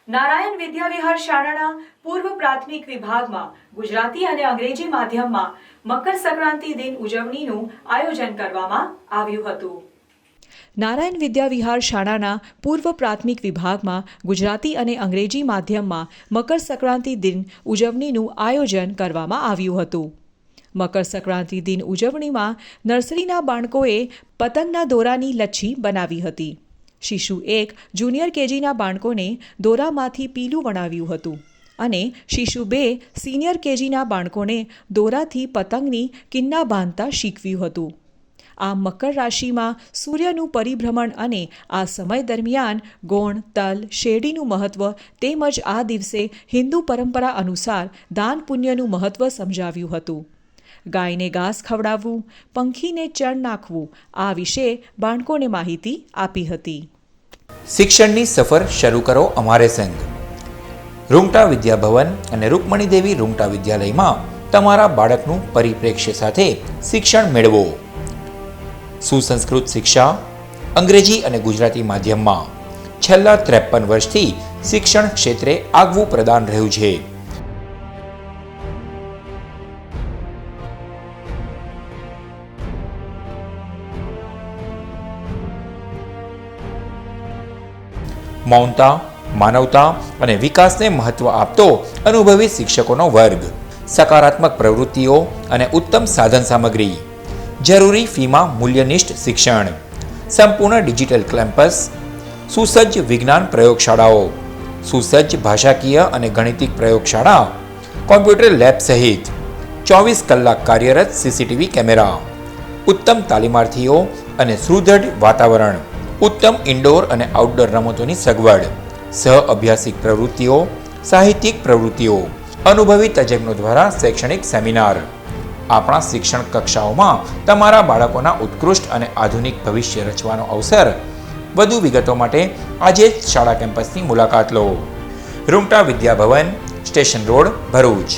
નારાયણ વિદ્યાવિહાર શાળાના પૂર્વ પ્રાથમિક વિભાગમાં ગુજરાતી અને અંગ્રેજી માધ્યમમાં મકર સંક્રાંતિ દિન ઉજવણીનું આયોજન કરવામાં આવ્યું હતું. નારાયણ વિદ્યાવિહાર શાળાના પૂર્વ પ્રાથમિક વિભાગમાં ગુજરાતી અને અંગ્રેજી માધ્યમમાં મકર સંક્રાંતિ દિન ઉજવણીનું આયોજન કરવામાં આવ્યું હતું. મકર સંક્રાંતિ દિન ઉજવણીમાં નર્સરીના બાળકોએ પતંગના દોરાની લચ્છી બનાવી હતી. શિશુ 1 જુનિયર કેજીના બાળકોને દોરામાંથી પીલું વણાવ્યું હતું અને શિશુ 2 સિનિયર કેજીના બાળકોને દોરાથી પતંગની કિન્ના બાંધતા શીખવ્યું હતું. આ મકર રાશિમાં સૂર્યનું પરિભ્રમણ અને આ સમય દરમિયાન ગોણ, તલ, શેરડીનું મહત્ત્વ તેમજ આ દિવસે હિન્દુ પરંપરા અનુસાર દાન પુણ્યનું મહત્ત્વ સમજાવ્યું હતું. ગાયને ઘાસ ખવડાવવું, પંખીને ચણ નાખવું આ વિશે બાળકોને માહિતી આપી હતી. શિક્ષણની સફર શરૂ કરો અમારે સંગ. રૂંગટા વિદ્યાભવન અને રૂકમણીદેવી રૂંગટા વિદ્યાલયમાં તમારા બાળકનું પરિપ્રેક્ષ્ય સાથે શિક્ષણ મેળવો. સુસંસ્કૃત શિક્ષા અંગ્રેજી અને ગુજરાતી માધ્યમમાં છેલ્લા 53 વર્ષથી શિક્ષણ ક્ષેત્રે આગવું પ્રદાન રહ્યું છે. મૌનતા, માનવતા અને વિકાસને મહત્વ આપતો અનુભવી શિક્ષકોનો વર્ગ, સકારાત્મક પ્રવૃત્તિઓ અને ઉત્તમ સાધન સામગ્રી, જરૂરી ફીમાં મૂલ્યનિષ્ઠ શિક્ષણ, સંપૂર્ણ ડિજિટલ કેમ્પસ, સુસજ્જ વિજ્ઞાન પ્રયોગશાળાઓ, સુસજ્જ ભાષાકીય અને ગણિતિક પ્રયોગશાળા, કોમ્પ્યુટર લેબ સહિત 24 કલાક કાર્યરત સીસીટીવી કેમેરા, ઉત્તમ તાલીમાર્થીઓ અને સુદૃઢ વાતાવરણ, ઉત્તમ ઇન્ડોર અને આઉટડોર રમતોની સગવડ, સહ અભ્યાસિક પ્રવૃત્તિઓ, સાહિત્યિક પ્રવૃત્તિઓ, અનુભવી તજજ્ઞો દ્વારા શૈક્ષણિક સેમિનાર. આપણા શિક્ષણ કક્ષાઓમાં તમારા બાળકોના ઉત્કૃષ્ટ અને આધુનિક ભવિષ્ય રચવાનો અવસર. વધુ વિગતો માટે આજે જ શાળા કેમ્પસની મુલાકાત લો. Rungta Vidyabhavan, station road, Bharuch.